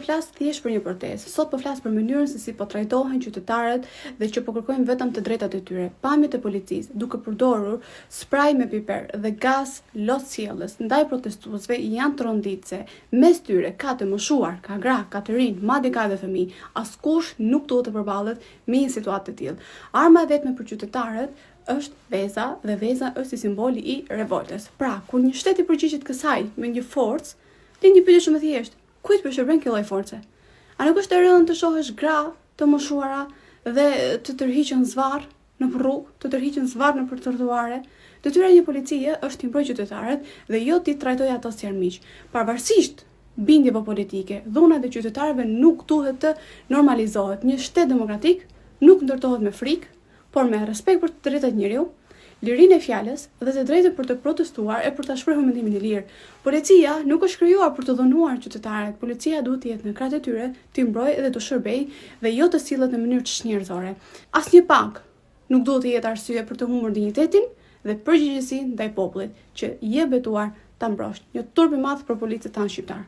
flas thjesht për një protestë, sot po flas për mënyrën se si po trajtohen qytetarët dhe që po kërkojnë vetëm të drejtat e tyre. Pamjet e policisë duke përdorur spraj me piper dhe gaz lotësjellës ndaj protestuesve janë tronditse. Mes tyre ka të moshuar, ka gra, ka të rinj, madje ka edhe fëmijë. Askush nuk duhet të përballet me një situatë të tillë. Arma e vetme për qytetarët është veza dhe veza është si simboli i revoltës. Pra, kur një shtet i përgjigjet kësaj me një forcë, ti një pyetje shumë e thjeshtë. Kujt përshërben kjo lloj force? A nuk është e rëndë të shohësh gra të moshuara dhe të tërhiqen zvarr në rrugë, të tërhiqen zvarr nëpër trotuare? Detyra e një policie është të mbrojë qytetarët dhe jo ti trajtoj ato si armiq. Pavarësisht bindjeve politike, dhunat e qytetarëve nuk duhet të normalizohet. Një shtet demokratik nuk ndërtohet me frikë, por me respekt për të drejtat e njeriu, lirinë e fjalës dhe të drejtën për të protestuar e për ta shprehur mendimin e lirë. Policia nuk është krijuar për të dhunuar qytetarët. Policia duhet të jetë në krahët e tyre, të mbrojë dhe të shërbejë dhe jo të sillet në mënyrë të çnjerëzore. Asnjë bank nuk duhet të jetë arsye për të humbur dinjitetin dhe përgjegjësinë ndaj popullit që je betuar ta mbrosh. Një turp i madh për policët tanë shqiptar.